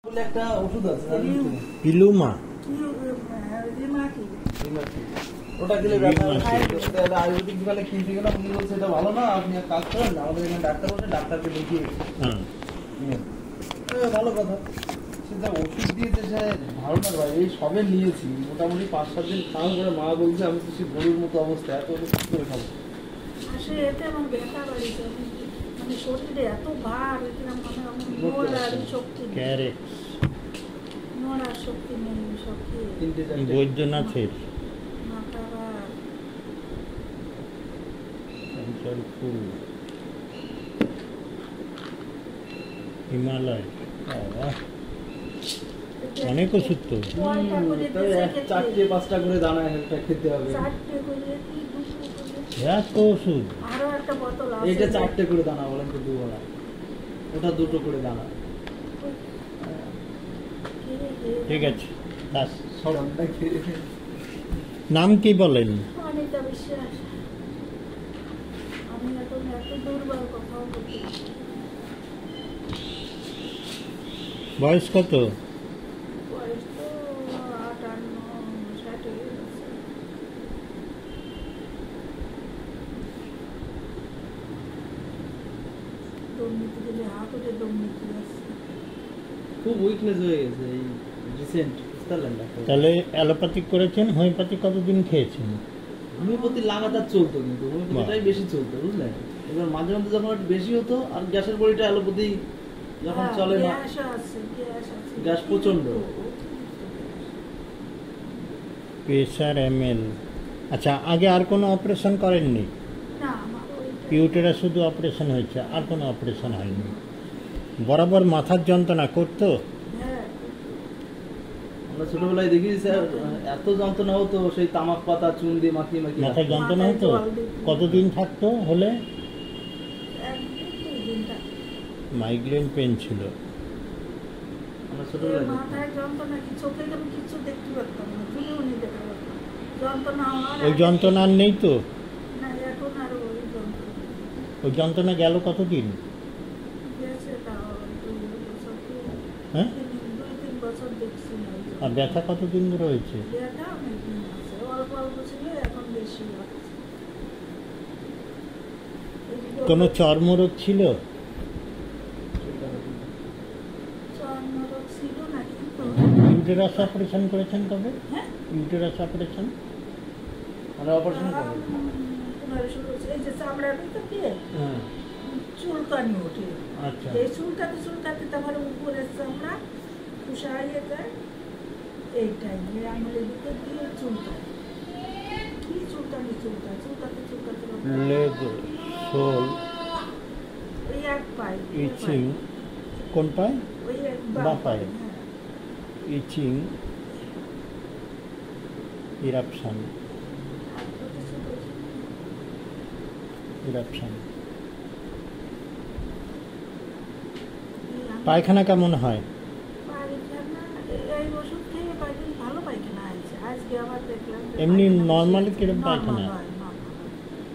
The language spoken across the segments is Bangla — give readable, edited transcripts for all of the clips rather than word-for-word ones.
একটা ওষুধ আছে পিলুমা, ওটা দিলে আয়ুর্বেদিক দোকানে কিনতে গেলাম, উনি বলছে এটা ভালো না, আপনি এক কাজ করেন আমাদের এখানে ডাক্তার বসে, ডাক্তারকে দেখিয়ে ভালো কথা। সেটা ওষুধ দিয়েছে সে ভালো না ভাই, এই সবে নিয়েছি মোটামুটি 5-7 দিন খাওয়ার পরে মা বলছে আমি তো সে গরুর মতো অবস্থা, এত ওষুধ করে খাবো। আসলে এতে আমার ব্যথা বাড়িছে, মানে শরীরে এত ভার, নড়ার শক্তি নেই, নড়ার শক্তি নেই, শক্তি বৈদ্যনাথের মাথা ভার, ফুল, হিমালয়, অনেক ওষুধ তো। 4-5টা করে দানা খেতে হবে, 4টে করে কি 2 এত ওষুধ। আরো একটা বোতল আছে, এইটা 4টে করে দানা বলেন তো, 2 বেলা, ওটা 2টো করে দানা। ঠিক আছে, বাস। সরমটা খেয়ে নাম কি বলেন? অনিতা বিশ্বাস। আমি এখন এত দুর্বল, কথাও বলতে পারছি না। বয়স কত? বয়স তো 58-60 হয়ে গেছে। দুর্নীতি দিলে হাত উঠে দুর্নীতি আছে। খুব উইকনেস হয়ে গেছে এই রিসেন্ট, বুঝতে ডাক্তার। তাহলে অ্যালোপ্যাথিক করেছেন, হোমিওপ্যাথি কতদিন খেয়েছেন? হোমিওপ্যাথি লাগাতার চলতো, কিন্তু হোমিওপ্যাথিটাই বেশি চলতো, বুঝলেন। এবার মাঝে মধ্যে যখন একটু বেশি হতো, আর গ্যাসের বড়িটা অ্যালোপ্যাথি যখন চলে না, গ্যাস প্রচন্ড। Pressure ML. আচ্ছা, আগে আর কোনো অপারেশন করেননি? না, আমার ওইটা ইউটেরাস শুধু অপারেশন হয়েছে, আর কোনো অপারেশন হয়নি। বরাবর মাথার যন্ত্রণা করতো? হ্যাঁ, আমরা ছোটবেলায় দেখি স্যার, এত যন্ত্রণা হতো, সেই তামাক পাতা চুন দিয়ে মাখিয়ে মাখিয়ে মাথায় যন্ত্রণা হতো? কতদিন থাকতো হলে? 1-2 দিন থাকে। মাইগ্রেন পেন ছিল? আমরা ছোটবেলায় দেখি। মাথায় যন্ত্রণা কি, চোখে আমি কিছু দেখতে পারতাম না, চুলেও নিতে পারতাম না। যন্ত্রণা হওয়ার ওই যন্ত্রণা আর নেই তো? না, এখন আর ওই যন্ত্রণা ওই যন্ত্রণা গেল কতদিন? গেছে, তাও 2 বছর কি, হ্যাঁ? 2-3 বছর দেখছি না। আর ব্যথা কতদিন ধরে হয়েছে? ব্যথা অনেক দিন আছে, অল্প অল্প ছিল, এখন বেশি হচ্ছে। কোনো চর্মরোগ ছিল? চর্মরোগ ছিল না, কিন্তু ইউটেরাস অপারেশন করেছেন কবে? হ্যাঁ, ইউটেরাস অপারেশন আমরা অপারেশন করি। শুরু হচ্ছে এই যে চামড়ার ভিতর দিয়ে হ্যাঁ, চুলকানি ওঠে। আচ্ছা। এই চুলকাতে চুলকাতে তারপর উপরে চামড়া খুশাইয়ে যায়, এইটাই এই আঙুলের ভিতর দিয়ে চুলকায়, কি চুলকানি চুলকাতে চুলকাতে লেগ, শোল, ওই এক পায়ে ইচিং। কোন পায়? ওই এক বাঁ পায়ে। হ্যাঁ। ইচিং, ইরাপশন, আর তো কিছু বুঝি না। ইরাপশন। এই আমি পায়খানা কেমন হয়? পায়খানা, এই ওষুধ খেয়ে কয়েকদিন ভালো পায়খানা আছে, আজকে আবার দেখলাম যে এমনি পায়খানা নর্মাল বেশি কিরম হচ্ছে। পায়খানা?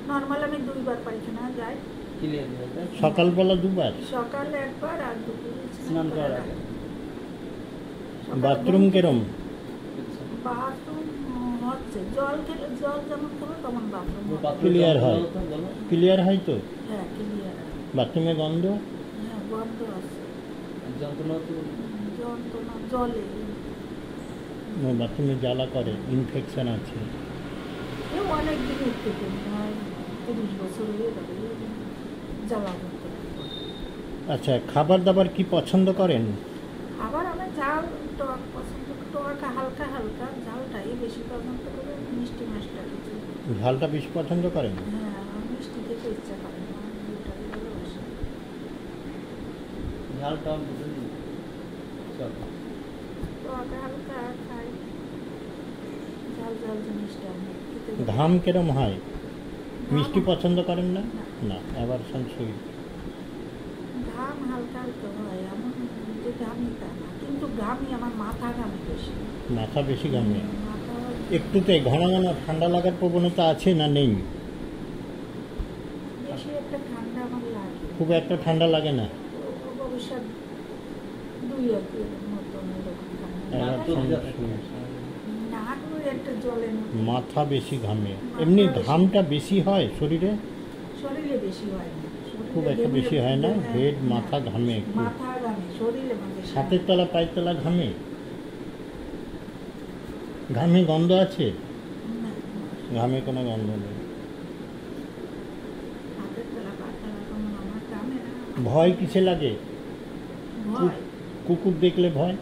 নর্মাল আমি 2 বার পায়খানা যাই, ক্লিয়ার হয়ে যায়। সকালবেলা 2 বার? সকালে একবার আর দুপুরে স্নান করার আগে। বাথরুম কিরম? বাথরুম হচ্ছে, জল খেলে, জল যেমন খাবো তেমন বাথরুম হবে। ক্লিয়ার হয়? বলো। ক্লিয়ার হয় তো? হ্যাঁ, ক্লিয়ার। বাথরুমে গন্ধ? হ্যাঁ, বন্ধ আছে। যন্ত্রণা তো যন্ত্রণা জলে, বাথরুমে জ্বালা করে, ইনফেকশন আছে? এও অনেক দিন উঠতে পারি না, 30 বছর হয়ে যাবে জ্বালা যন্ত্রণা। আচ্ছা, খাবার দাবার কি পছন্দ করেন? আবার আমি ঝাল টক পছন্দ, টক হালকা হালকা, ঝালটাই বেশি পছন্দ করে, মিষ্টি মাছটা কিছু। ঝালটা বেশি পছন্দ করেন? হ্যাঁ, আমার মিষ্টি খেতে ইচ্ছা করে না, দুটাই ভালোবাসি। ঝালটা বুঝুন। চল, টক হালকা খাই, ঝাল ঝাল জিনিসটা আমি খেতে ঘাম কিরম হয়? মিষ্টি ঘাম- পছন্দ করেন না? না। না, আবার সুইট। ঘাম হালকা হালকা হয়, এমন যে ঘামি তা না, কিন্তু ঘামি, আমার মাথা ঘামে বেশি। মাথা বেশি ঘামে? মাথা একটুতে ঘন ঘন ঠান্ডা লাগার প্রবণতা আছে না নেই? বেশি একটা ঠান্ডা আমার লাগে, খুব একটা ঠান্ডা লাগে না? ভবিষ্যৎ 2 আর কি এর মধ্যে। মতন এরকম এবার তো ঠান্ডা যা- সময়। নাকও একটা জলের মতো মাথা বেশি ঘামে, এমনি ঘামটা বেশি হয় শরীরে, শরীরে বেশি হয় না, খুব একটা বেশি হয় না, হেড মাথা ঘামে একটু, মাথা ঘামে, শরীরে বেশি হয় হাতের তলা পায়ের তলা ঘামে, ঘামে গন্ধ আছে, না। ঘামে কোনো গন্ধ নেই। হাতের তলা পায়ের তলা কেমন আমার ঘামে না। ভয় কিসে লাগে? ভয় কুকুর দেখলে ভয়,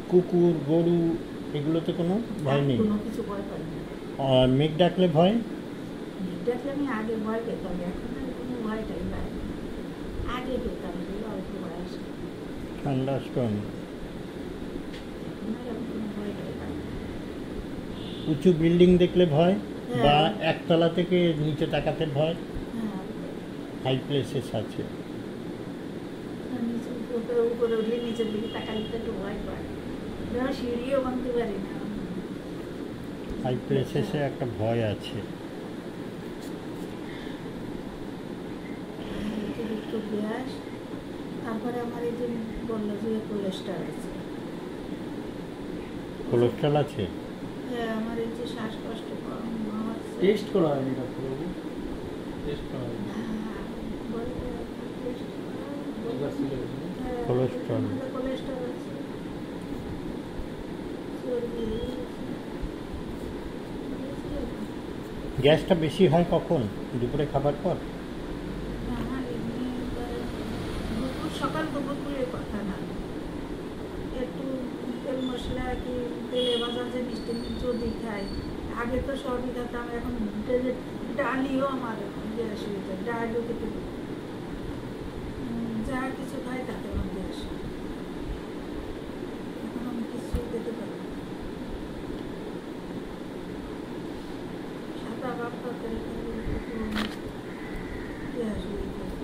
কুকুর গরু এগুলোতে কোনো ভয় নেই? কোনো কিছু ভয় পাই না। আর মেঘ ডাকলে ভয়? দেখলে আমি আগে ভয় পেতাম, এখন আর কোনো ভয়টাই পাই না। আগে পেতাম, অল্প বয়সে, ঠান্ডা স্টোন। এখন আর আমি কোনো ভয়টাই পাই না। উঁচু বিল্ডিং দেখলে ভয়, হ্যাঁ। বা একতলা থেকে নিচে তাকাতে ভয়? হ্যাঁ, হাই প্লেসেস আছে। নিচে উপরে উপরে উঠলে নিচের দিকে তাকালে তো একটু ভয় পায়, ধরো সিঁড়িও ভাঙতে পারি না। হাই প্লেসেসে একটা ভয় আছে। একটু গ্যাস, তারপরে আমার এই যে বললো যে কোলেস্ট্রল আছে। কোলেস্ট্রল আছে? হ্যাঁ, আমার এই যে শ্বাসকষ্ট কম হচ্ছে। টেস্ট করা হয়নি ডাক্তারবাবু, টেস্ট করা হয়নি। হ্যাঁ, বলে একবার ছিল না? হ্যাঁ, কোলেস্ট্রল। আমাদের কোলেস্ট্রল আছে। সর্দি গ্যাসটা বেশি হয় কখন? দুপুরে খাবার পর? সকাল দুপুর করে কথা না, একটু তেল মশলা কি তেলে ভাজা জিনিস টিনিস যদি খাই, আগে তো সবই খেতাম, এখন ডালিও আমার গ্যাস হয়ে যায়, ডালও খেতে পারি। যা কিছু খাই তাতে আমার গ্যাস, এখন আমি কিছু খেতে পারি না। সাদা ভাত তরকারি খেলে গ্যাস হয়ে যায়।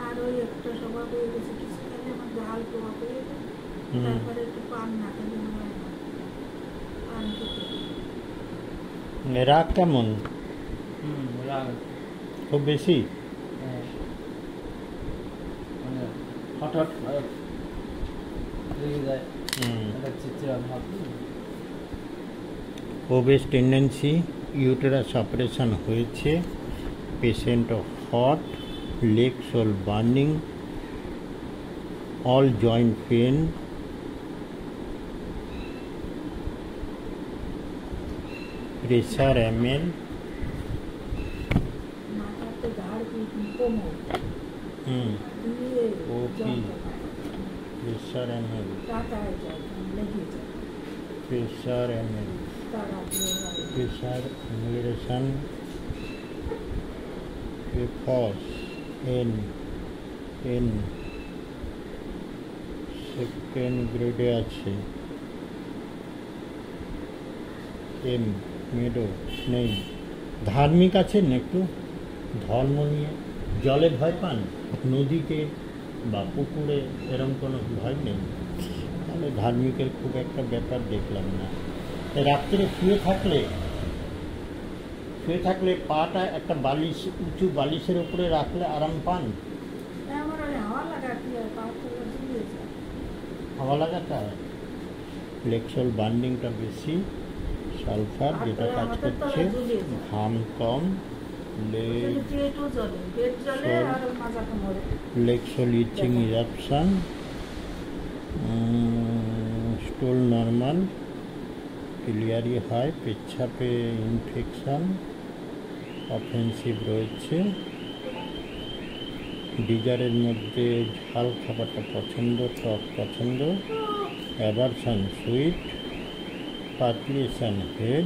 আর ওই একটা স্বভাব হয়ে গেছে, কিছু খেলে আমার ঝাল প্রভাব হয়ে যায়, তারপরে একটু পান না খেলে হয় না, পান খেতে রাগ কেমন? রাগ খুব বেশি? হ্যাঁ, মানে হঠাৎ রেগে যায়, একটা চিৎচিরা ভাব। ওবেস টেন্ডেন্সি, ইউটেরাস অপারেশন হয়েছে, patient of hot, leg sole burning, all joint pain, pressure ml, মাথাতে ঘাড় কোমর দিয়ে ওপি, pressure ml, কাটায় যায়, লেগে যায়, pressure ml, তারা দিয়ে pressure acceleration, PFOS, N second গ্রেডে আছে, এম মেডো নেই। ধার্মিক আছেন একটু, ধর্ম নিয়ে জলে ভয় পান, নদীতে বা পুকুরে এরকম কোনো ভয় নেই? তাহলে ধার্মিকের খুব একটা ব্যাপার দেখলাম না। রাত্রে শুয়ে থাকলে পাটা একটা বালিশ, উঁচু বালিশের উপরে রাখলে আরাম পান? আমার ওই হাওয়া লাগা কি হয়, পা থেকে ঝুলিয়ে যায়। হাওয়া লাগাতে হয়। লেকসল বার্নিংটা বেশি, সালফার যেটা কাজ করছে, ঘাম কম, পেটও জ্বলে, পেট জ্বলে আর মাজা কোমরে। লেকসল ইচিং eruption, স্টুল normal, ক্লিয়ারি high, পেচ্ছাপে infection, offensive রয়েছে, ডিজারের মধ্যে ঝাল খাবারটা পছন্দ, টক পছন্দ, অ্যাভারশন সুইট, পার্কুলেশন হেড।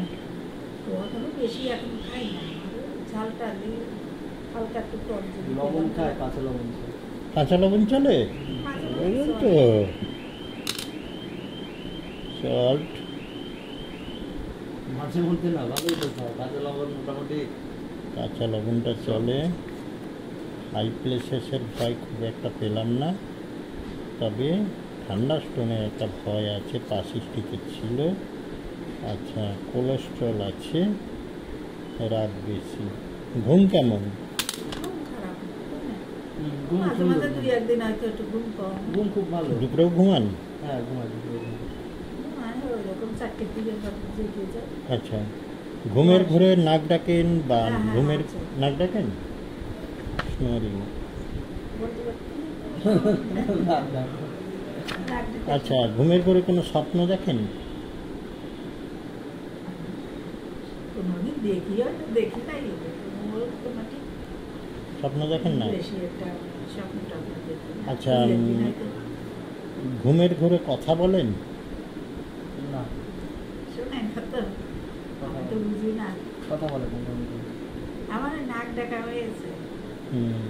বেশি এখন খাই না, ঝালটা দিয়ে হালকা একটু টক যদি লবণ খায়, কাঁচা লবণ খায়। কাঁচা লবণ চলে? ওই তো সল্ট মাঝে মধ্যে না, ভালোই তো খায় কাঁচা লবণ মোটামুটি। কাঁচা লবণটা চলে। হাই প্লেসেসের ভয় খুব একটা পেলাম না, তবে ঠান্ডা স্টোনের একটা ভয় আছে, পাশিষ্টিতে ছিল। আচ্ছা, কোলেস্ট্রল আছে, রাত বেশি। ঘুম কেমন? খারাপ না, ঘুম মাঝে সুন্দর মাঝে দুই একদিন হয়তো একটু ঘুম কম ঘুম খুব ভালো। দুপুরেও ঘুমান? হ্যাঁ ঘুমাই দুপুরে ঘুমাই। ঘুমায় ওইরকম 4টের দিকে জেগে যায়। আচ্ছা, ঘুমের ঘরে নাক ডাকেন বা হ্যাঁ, হ্যাঁ, ঘুমের আছে। নাক ডাকেন? স্নোরিং। বলতে পারছি না, না। আচ্ছা, ঘুমের ঘরে কোনো স্বপ্ন দেখেন? কোনোদিন দেখি হয়তো দেখি নাই কোনো ঠিক স্বপ্ন দেখেন না? বেশি একটা স্বপ্ন টপ্ন দেখি না। আচ্ছা, দুই একদিন হয়তো ঘুমের ঘরে কথা বলেন? না, শোনেন না তো আমি তো বুঝি না। কথা বলে না। আমার নাক ডাকা হয়েছে। হুম।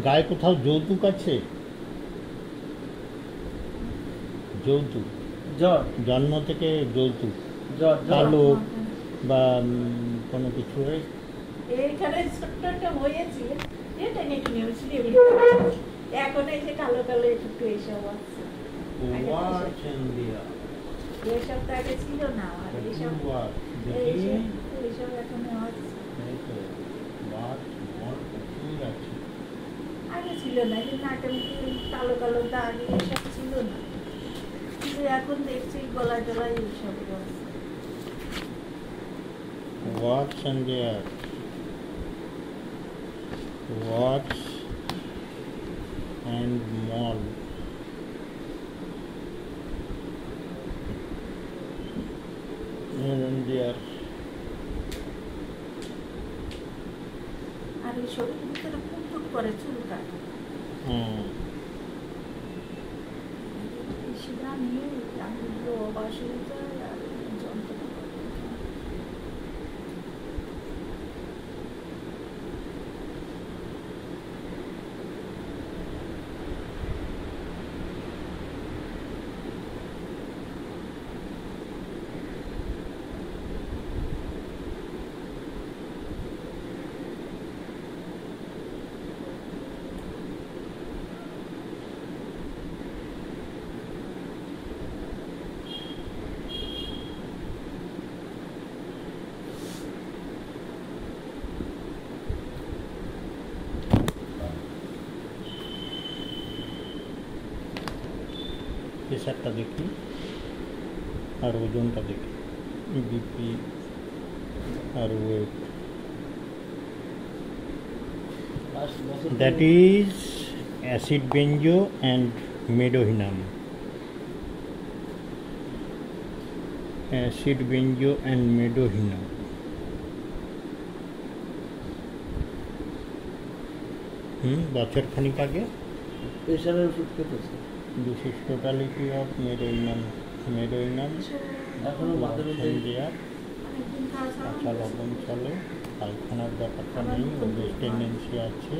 গায়ে কোথাও যৌতুক আছে? যৌতুক, জ্বর জন্ম থেকে যৌতুক জ্বর জ্বর কালো বা কোনো কিছু হয়? এইখানে ছোট্ট একটা হয়েছিল, এটা একটু নিয়েছিল, এখন এই যে কালো কালো একটু এইসব আছে। Watch and the এইসব তো আগে ছিল না আমার, এইসব watch, এইসব এখন হচ্ছে। আগে ছিল না, যে নাকের মুখে কালো কালো দাগ এইসব ছিল না, কিন্তু এখন দেখছি গলায় টলায় এইসব আছে। Watch and the watch and mall. And there. আর এই শরীরের ভিতরে ফুটফুট করে চুলকা, বেশি দাম নেই, আমি অবাস হয়ে যায় আর যন্ত্রণা করে। প্রেশারটা দেখি আর ওজনটা দেখি, বিপি আর weight. That is acid benzo and medohinam. Acid benzo and medohinam. বছর খানিক আগে প্রেশারের ওষুধ খেতেছে। This is totality of medohinam. Medohinam এখনো মাঝে মধ্যে দেওয়ার অনেকদিন খাওয়া ছাড়া কাঁচা লবণ চলে, পায়খানার ব্যাপারটা নেই, ওদের টেন্ডেন্সি আছে,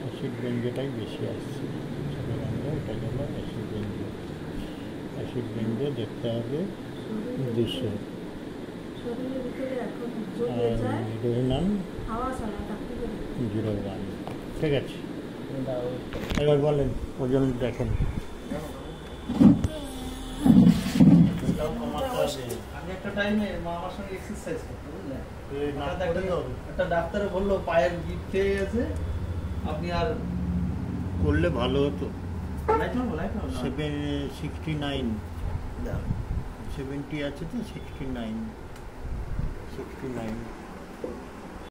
অ্যাসিড বেঞ্জোটাই বেশি আসছে। সাধারণত এটা হলো অ্যাসিড বেঞ্জো। অ্যাসিড বেঞ্জো দেখতে হবে 200, শরীরের ভিতরে এখন জমে আর যায়, মেডোহিনাম হাওয়া ছাড়া থাকতে পারে। 01। ঠিক আছে, এবার বলেন ওজন দেখেন। আমি একটা টাইমে মা আমার সঙ্গে এক্সারসাইজ করতো, বুঝলেন? নাক একটা করতে হবে। একটা ডাক্তারে বললো পায়ের গিট খেয়ে গেছে, আপনি আর করলে ভালো হতো। লাইট মারবো, লাইট মারবো না। 69 দাও। 70 আছে তো 69